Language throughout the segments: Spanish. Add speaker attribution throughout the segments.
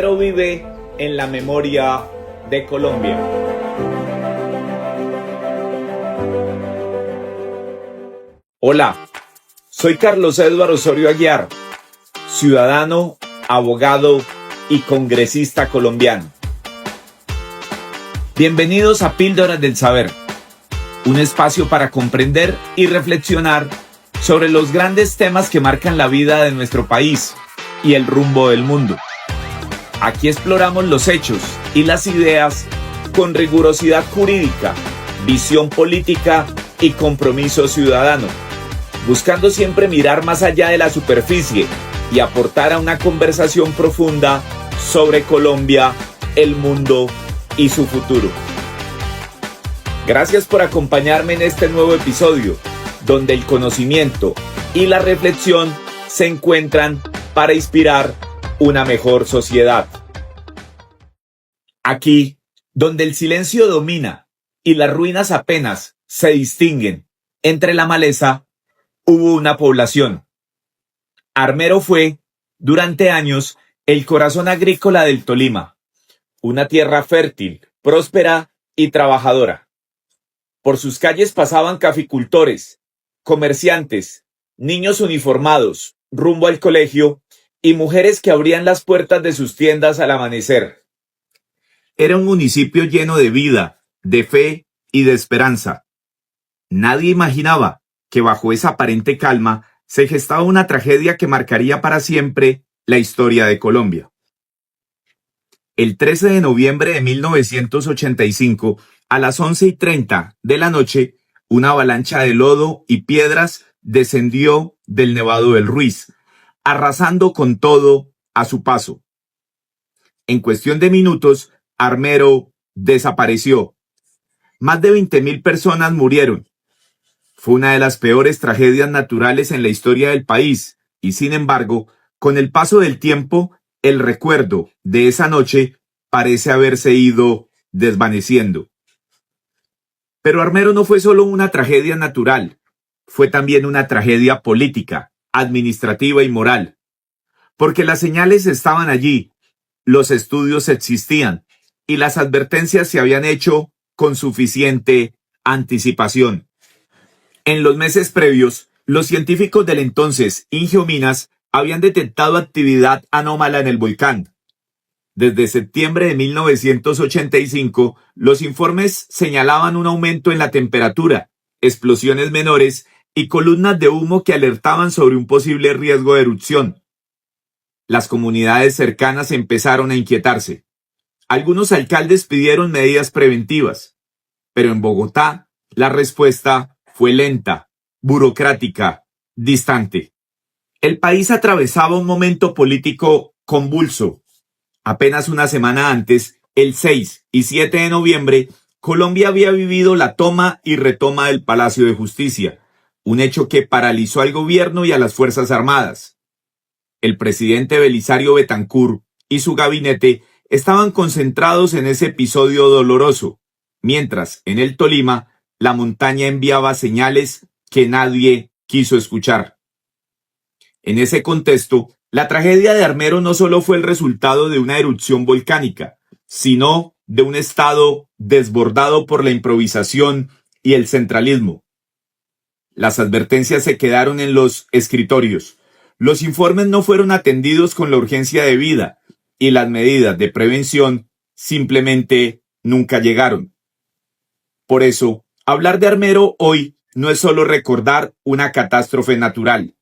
Speaker 1: Armero vive en la memoria de Colombia. Hola, soy Carlos Eduardo Osorio Aguiar, ciudadano, abogado y congresista colombiano. Bienvenidos a Píldoras del Saber, un espacio para comprender y reflexionar sobre los grandes temas que marcan la vida de nuestro país y el rumbo del mundo. Aquí exploramos los hechos y las ideas con rigurosidad jurídica, visión política y compromiso ciudadano, buscando siempre mirar más allá de la superficie y aportar a una conversación profunda sobre Colombia, el mundo y su futuro. Gracias por acompañarme en este nuevo episodio, donde el conocimiento y la reflexión se encuentran para inspirar una mejor sociedad. Aquí, donde el silencio domina y las ruinas apenas se distinguen entre la maleza, hubo una población. Armero fue, durante años, el corazón agrícola del Tolima, una tierra fértil, próspera y trabajadora. Por sus calles pasaban caficultores, comerciantes, niños uniformados, rumbo al colegio, y mujeres que abrían las puertas de sus tiendas al amanecer. Era un municipio lleno de vida, de fe y de esperanza. Nadie imaginaba que bajo esa aparente calma se gestaba una tragedia que marcaría para siempre la historia de Colombia. El 13 de noviembre de 1985, a las 11:30 de la noche, una avalancha de lodo y piedras descendió del Nevado del Ruiz, arrasando con todo a su paso. En cuestión de minutos, Armero desapareció. Más de 20.000 personas murieron. Fue una de las peores tragedias naturales en la historia del país y, sin embargo, con el paso del tiempo, el recuerdo de esa noche parece haberse ido desvaneciendo. Pero Armero no fue solo una tragedia natural, fue también una tragedia política, administrativa y moral. Porque las señales estaban allí, los estudios existían y las advertencias se habían hecho con suficiente anticipación. En los meses previos, los científicos del entonces Ingeominas habían detectado actividad anómala en el volcán. Desde septiembre de 1985, los informes señalaban un aumento en la temperatura, explosiones menores y columnas de humo que alertaban sobre un posible riesgo de erupción. Las comunidades cercanas empezaron a inquietarse. Algunos alcaldes pidieron medidas preventivas, pero en Bogotá la respuesta fue lenta, burocrática, distante. El país atravesaba un momento político convulso. Apenas una semana antes, el 6 y 7 de noviembre, Colombia había vivido la toma y retoma del Palacio de Justicia, un hecho que paralizó al gobierno y a las Fuerzas Armadas. El presidente Belisario Betancur y su gabinete estaban concentrados en ese episodio doloroso, mientras en el Tolima la montaña enviaba señales que nadie quiso escuchar. En ese contexto, la tragedia de Armero no solo fue el resultado de una erupción volcánica, sino de un Estado desbordado por la improvisación y el centralismo. Las advertencias se quedaron en los escritorios, los informes no fueron atendidos con la urgencia debida y las medidas de prevención simplemente nunca llegaron. Por eso, hablar de Armero hoy no es solo recordar una catástrofe natural.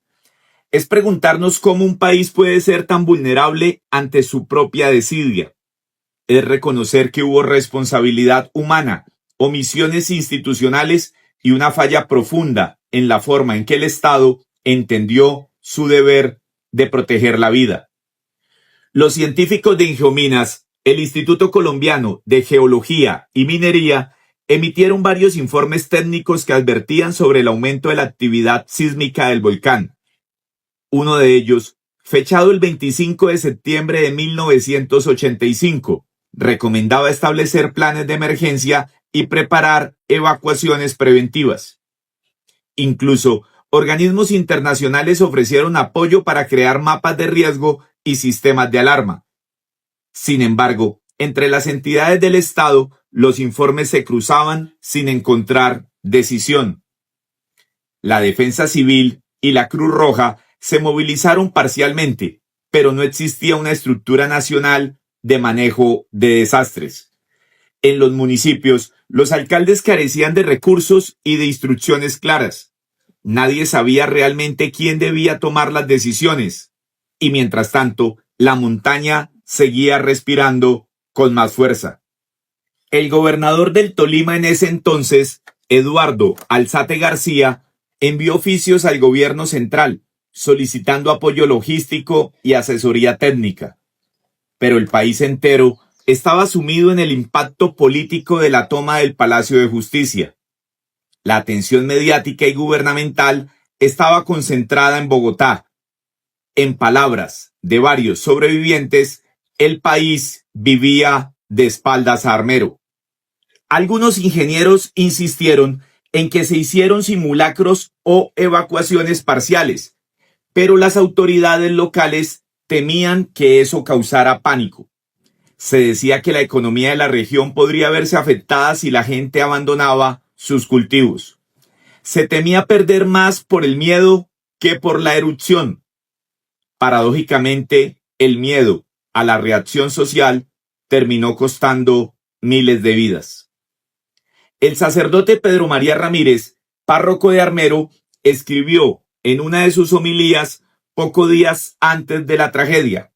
Speaker 1: Es preguntarnos cómo un país puede ser tan vulnerable ante su propia desidia. Es reconocer que hubo responsabilidad humana, omisiones institucionales y una falla profunda en la forma en que el Estado entendió su deber de proteger la vida. Los científicos de Ingeominas, el Instituto Colombiano de Geología y Minería, emitieron varios informes técnicos que advertían sobre el aumento de la actividad sísmica del volcán. Uno de ellos, fechado el 25 de septiembre de 1985, recomendaba establecer planes de emergencia y preparar evacuaciones preventivas. Incluso, organismos internacionales ofrecieron apoyo para crear mapas de riesgo y sistemas de alarma. Sin embargo, entre las entidades del Estado, los informes se cruzaban sin encontrar decisión. La Defensa Civil y la Cruz Roja se movilizaron parcialmente, pero no existía una estructura nacional de manejo de desastres. En los municipios, los alcaldes carecían de recursos y de instrucciones claras. Nadie sabía realmente quién debía tomar las decisiones. Y mientras tanto, la montaña seguía respirando con más fuerza. El gobernador del Tolima en ese entonces, Eduardo Alzate García, envió oficios al gobierno central solicitando apoyo logístico y asesoría técnica. Pero el país entero estaba sumido en el impacto político de la toma del Palacio de Justicia. La atención mediática y gubernamental estaba concentrada en Bogotá. En palabras de varios sobrevivientes, el país vivía de espaldas a Armero. Algunos ingenieros insistieron en que se hicieron simulacros o evacuaciones parciales, pero las autoridades locales temían que eso causara pánico. Se decía que la economía de la región podría verse afectada si la gente abandonaba sus cultivos. Se temía perder más por el miedo que por la erupción. Paradójicamente, el miedo a la reacción social terminó costando miles de vidas. El sacerdote Pedro María Ramírez, párroco de Armero, escribió en una de sus homilías pocos días antes de la tragedia,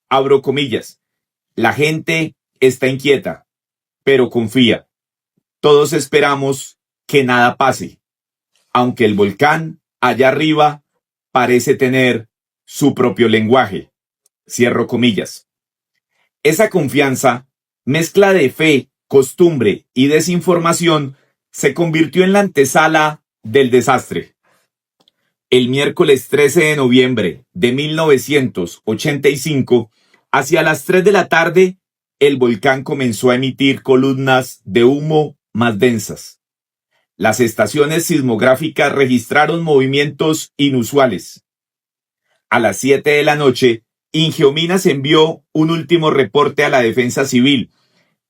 Speaker 1: abro comillas, la gente está inquieta, pero confía. Todos esperamos que nada pase, aunque el volcán allá arriba parece tener su propio lenguaje. Cierro comillas. Esa confianza, mezcla de fe, costumbre y desinformación, se convirtió en la antesala del desastre. El miércoles 13 de noviembre de 1985, hacia las 3 de la tarde, el volcán comenzó a emitir columnas de humo más densas. Las estaciones sismográficas registraron movimientos inusuales. A las 7 de la noche, Ingeominas envió un último reporte a la Defensa Civil,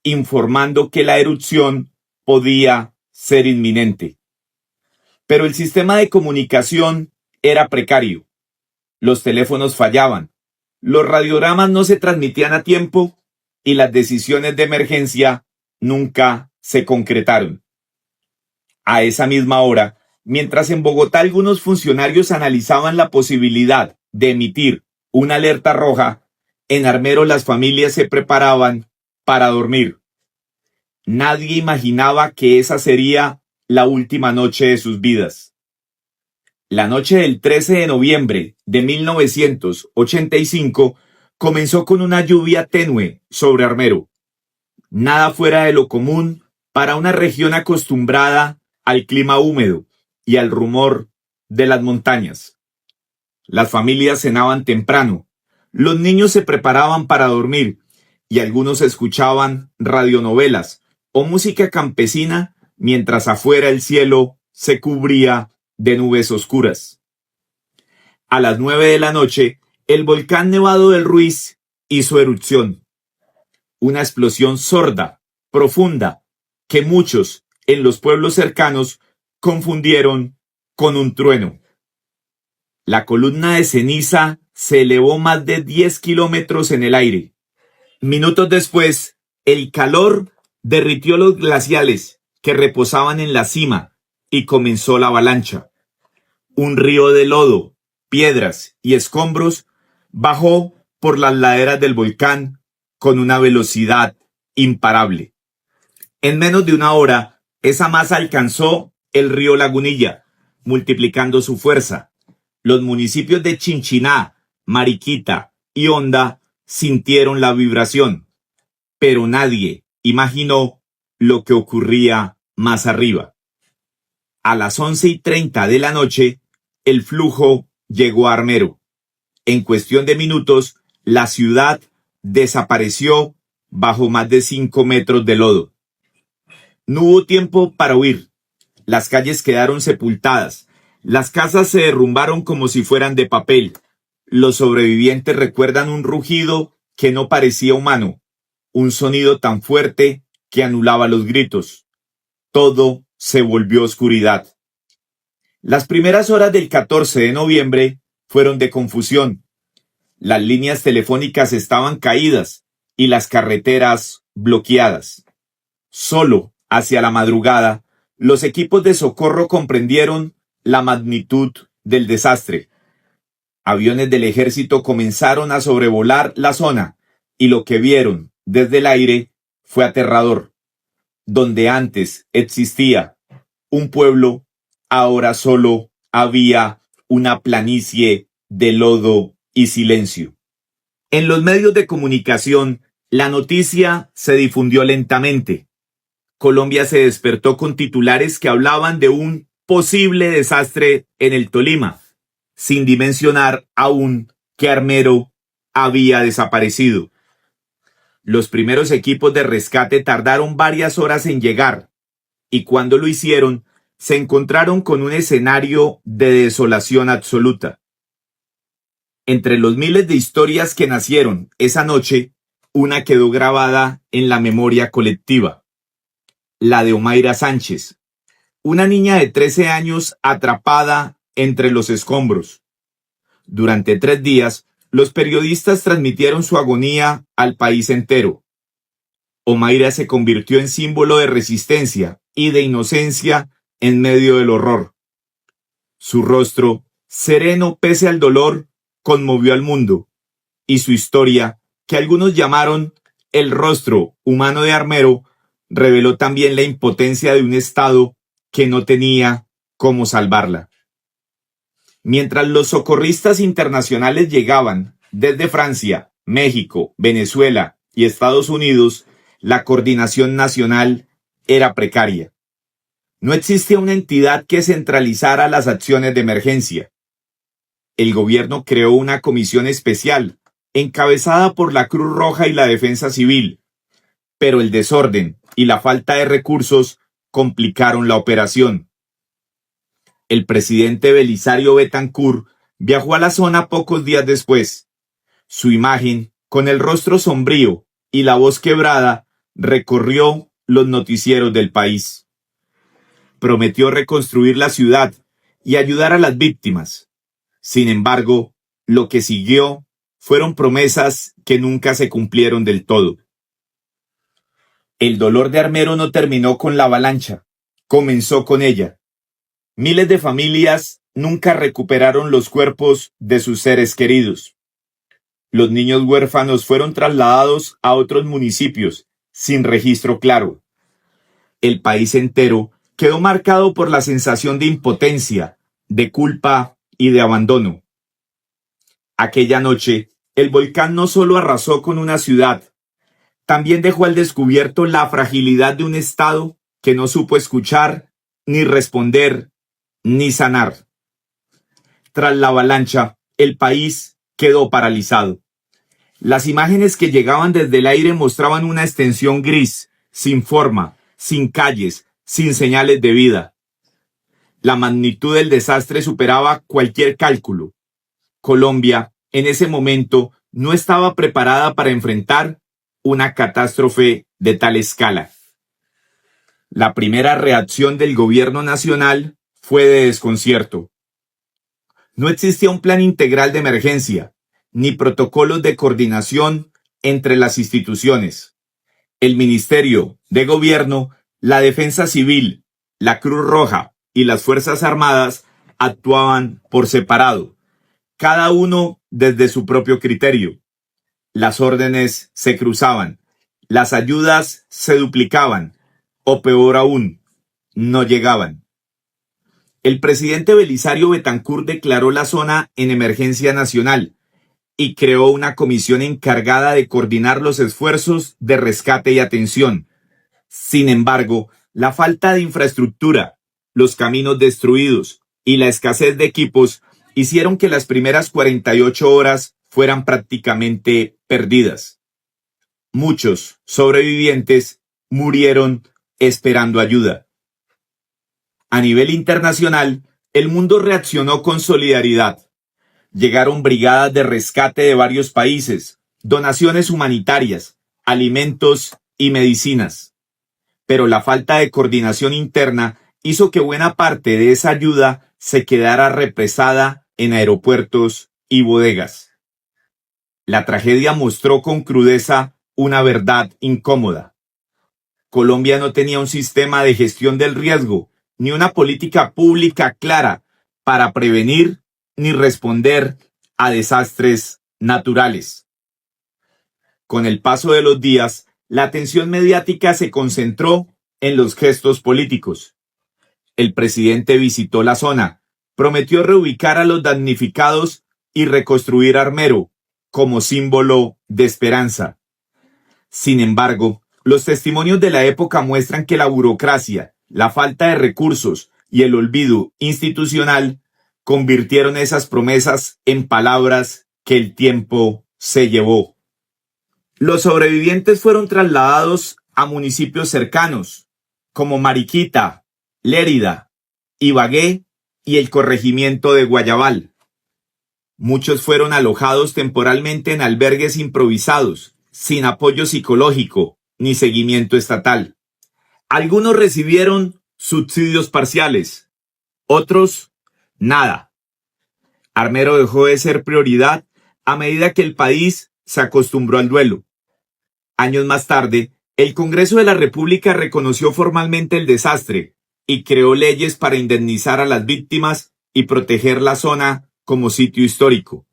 Speaker 1: informando que la erupción podía ser inminente. Pero el sistema de comunicación era precario. Los teléfonos fallaban, los radiogramas no se transmitían a tiempo y las decisiones de emergencia nunca se concretaron. A esa misma hora, mientras en Bogotá algunos funcionarios analizaban la posibilidad de emitir una alerta roja, en Armero las familias se preparaban para dormir. Nadie imaginaba que esa sería la última noche de sus vidas. La noche del 13 de noviembre de 1985 comenzó con una lluvia tenue sobre Armero. Nada fuera de lo común para una región acostumbrada al clima húmedo y al rumor de las montañas. Las familias cenaban temprano, los niños se preparaban para dormir y algunos escuchaban radionovelas o música campesina mientras afuera el cielo se cubría de nubes oscuras. A las 9 de la noche, el volcán Nevado del Ruiz hizo erupción. Una explosión sorda, profunda, que muchos en los pueblos cercanos confundieron con un trueno. La columna de ceniza se elevó más de 10 kilómetros en el aire. Minutos después, el calor derritió los glaciales que reposaban en la cima y comenzó la avalancha. Un río de lodo, piedras y escombros bajó por las laderas del volcán con una velocidad imparable. En menos de una hora, esa masa alcanzó el río Lagunilla, multiplicando su fuerza. Los municipios de Chinchiná, Mariquita y Honda sintieron la vibración, pero nadie imaginó lo que ocurría más arriba. A las 11:30 de la noche, el flujo llegó a Armero. En cuestión de minutos, la ciudad desapareció bajo más de 5 metros de lodo. No hubo tiempo para huir. Las calles quedaron sepultadas. Las casas se derrumbaron como si fueran de papel. Los sobrevivientes recuerdan un rugido que no parecía humano, un sonido tan fuerte que anulaba los gritos. Todo se volvió oscuridad. Las primeras horas del 14 de noviembre fueron de confusión. Las líneas telefónicas estaban caídas y las carreteras bloqueadas. Solo hacia la madrugada, los equipos de socorro comprendieron la magnitud del desastre. Aviones del ejército comenzaron a sobrevolar la zona y lo que vieron desde el aire fue aterrador. Donde antes existía un pueblo, ahora solo había una planicie de lodo y silencio. En los medios de comunicación, la noticia se difundió lentamente. Colombia se despertó con titulares que hablaban de un posible desastre en el Tolima, sin dimensionar aún que Armero había desaparecido. Los primeros equipos de rescate tardaron varias horas en llegar, y cuando lo hicieron, se encontraron con un escenario de desolación absoluta. Entre los miles de historias que nacieron esa noche, una quedó grabada en la memoria colectiva: la de Omaira Sánchez, una niña de 13 años atrapada entre los escombros. Durante 3 días, los periodistas transmitieron su agonía al país entero. Omaira se convirtió en símbolo de resistencia y de inocencia en medio del horror. Su rostro, sereno pese al dolor, conmovió al mundo, y su historia, que algunos llamaron el rostro humano de Armero, reveló también la impotencia de un Estado que no tenía cómo salvarla. Mientras los socorristas internacionales llegaban desde Francia, México, Venezuela y Estados Unidos, la coordinación nacional era precaria. No existía una entidad que centralizara las acciones de emergencia. El gobierno creó una comisión especial, encabezada por la Cruz Roja y la Defensa Civil, pero el desorden y la falta de recursos complicaron la operación. El presidente Belisario Betancur viajó a la zona pocos días después. Su imagen, con el rostro sombrío y la voz quebrada, recorrió los noticieros del país. Prometió reconstruir la ciudad y ayudar a las víctimas. Sin embargo, lo que siguió fueron promesas que nunca se cumplieron del todo. El dolor de Armero no terminó con la avalancha, comenzó con ella. Miles de familias nunca recuperaron los cuerpos de sus seres queridos. Los niños huérfanos fueron trasladados a otros municipios, sin registro claro. El país entero quedó marcado por la sensación de impotencia, de culpa y de abandono. Aquella noche, el volcán no solo arrasó con una ciudad, también dejó al descubierto la fragilidad de un Estado que no supo escuchar, ni responder, ni sanar. Tras la avalancha, el país quedó paralizado. Las imágenes que llegaban desde el aire mostraban una extensión gris, sin forma, sin calles, sin señales de vida. La magnitud del desastre superaba cualquier cálculo. Colombia, en ese momento, no estaba preparada para enfrentar una catástrofe de tal escala. La primera reacción del gobierno nacional fue de desconcierto. No existía un plan integral de emergencia, ni protocolos de coordinación entre las instituciones. El Ministerio de Gobierno, la Defensa Civil, la Cruz Roja y las Fuerzas Armadas actuaban por separado, cada uno desde su propio criterio. Las órdenes se cruzaban, las ayudas se duplicaban, o peor aún, no llegaban. El presidente Belisario Betancur declaró la zona en emergencia nacional y creó una comisión encargada de coordinar los esfuerzos de rescate y atención. Sin embargo, la falta de infraestructura, los caminos destruidos y la escasez de equipos hicieron que las primeras 48 horas fueran prácticamente perdidas. Muchos sobrevivientes murieron esperando ayuda. A nivel internacional, el mundo reaccionó con solidaridad. Llegaron brigadas de rescate de varios países, donaciones humanitarias, alimentos y medicinas. Pero la falta de coordinación interna hizo que buena parte de esa ayuda se quedara represada en aeropuertos y bodegas. La tragedia mostró con crudeza una verdad incómoda. Colombia no tenía un sistema de gestión del riesgo, ni una política pública clara para prevenir ni responder a desastres naturales. Con el paso de los días, la atención mediática se concentró en los gestos políticos. El presidente visitó la zona, prometió reubicar a los damnificados y reconstruir Armero como símbolo de esperanza. Sin embargo, los testimonios de la época muestran que la burocracia, la falta de recursos y el olvido institucional convirtieron esas promesas en palabras que el tiempo se llevó. Los sobrevivientes fueron trasladados a municipios cercanos, como Mariquita, Lérida, Ibagué y el corregimiento de Guayabal. Muchos fueron alojados temporalmente en albergues improvisados, sin apoyo psicológico ni seguimiento estatal. Algunos recibieron subsidios parciales, otros nada. Armero dejó de ser prioridad a medida que el país se acostumbró al duelo. Años más tarde, el Congreso de la República reconoció formalmente el desastre y creó leyes para indemnizar a las víctimas y proteger la zona como sitio histórico.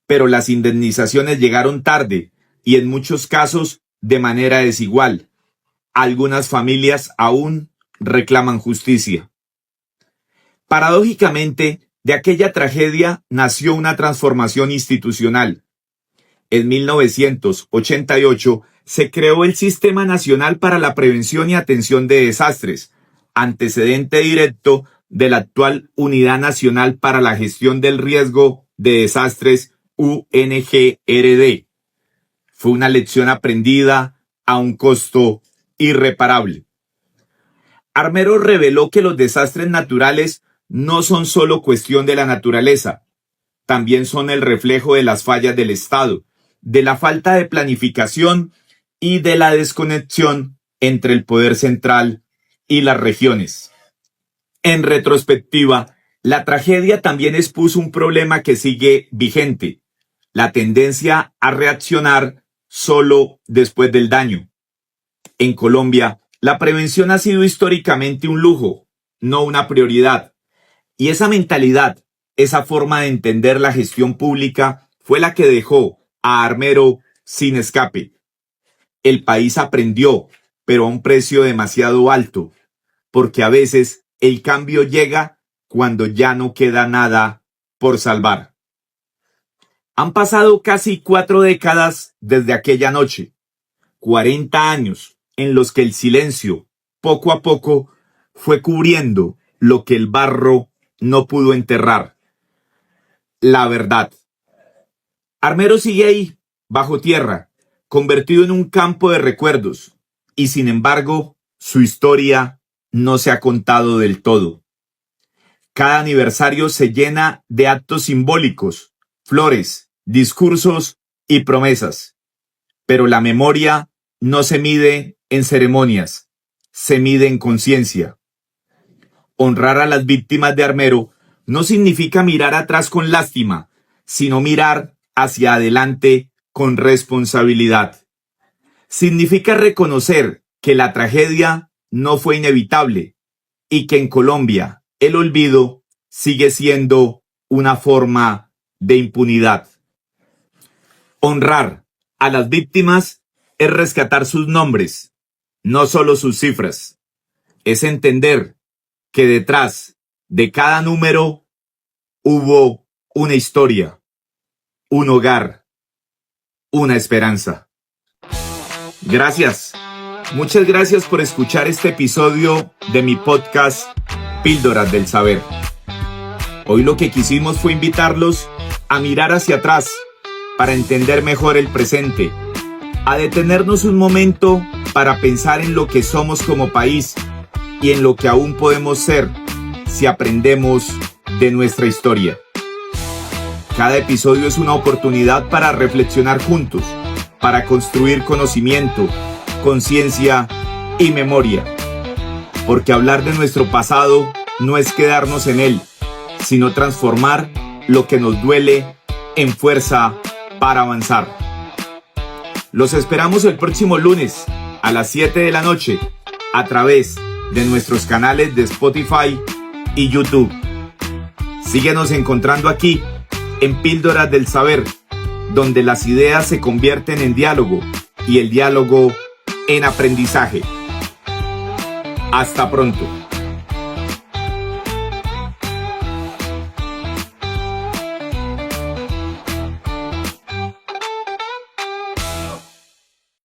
Speaker 1: Pero las indemnizaciones llegaron tarde y en muchos casos de manera desigual. Algunas familias aún reclaman justicia. Paradójicamente, de aquella tragedia nació una transformación institucional. En 1988 se creó el Sistema Nacional para la Prevención y Atención de Desastres, antecedente directo de la actual Unidad Nacional para la Gestión del Riesgo de Desastres, UNGRD. Fue una lección aprendida a un costo irreparable. Armero reveló que los desastres naturales no son solo cuestión de la naturaleza, también son el reflejo de las fallas del Estado, de la falta de planificación y de la desconexión entre el poder central y las regiones. En retrospectiva, la tragedia también expuso un problema que sigue vigente: la tendencia a reaccionar solo después del daño. En Colombia, la prevención ha sido históricamente un lujo, no una prioridad. Y esa mentalidad, esa forma de entender la gestión pública, fue la que dejó a Armero sin escape. El país aprendió, pero a un precio demasiado alto, porque a veces el cambio llega cuando ya no queda nada por salvar. Han pasado casi 4 décadas desde aquella noche, 40 años en los que el silencio, poco a poco, fue cubriendo lo que el barro no pudo enterrar: la verdad. Armero sigue ahí, bajo tierra, convertido en un campo de recuerdos, y sin embargo, su historia no se ha contado del todo. Cada aniversario se llena de actos simbólicos, flores, discursos y promesas. Pero la memoria no se mide en ceremonias, se mide en conciencia. Honrar a las víctimas de Armero no significa mirar atrás con lástima, sino mirar hacia adelante con responsabilidad. Significa reconocer que la tragedia no fue inevitable y que en Colombia el olvido sigue siendo una forma de impunidad. Honrar a las víctimas es rescatar sus nombres, no solo sus cifras. Es entender que detrás de cada número hubo una historia, un hogar, una esperanza. Gracias. Muchas gracias por escuchar este episodio de mi podcast Píldoras del Saber. Hoy lo que quisimos fue invitarlos a mirar hacia atrás para entender mejor el presente, a detenernos un momento para pensar en lo que somos como país y en lo que aún podemos ser si aprendemos de nuestra historia. Cada episodio es una oportunidad para reflexionar juntos, para construir conocimiento, conciencia y memoria. Porque hablar de nuestro pasado no es quedarnos en él, sino transformar lo que nos duele en fuerza para avanzar. Los esperamos el próximo lunes a las 7 de la noche a través de nuestros canales de Spotify y YouTube. Síguenos encontrando aquí en Píldoras del Saber, donde las ideas se convierten en diálogo y el diálogo en aprendizaje. Hasta pronto.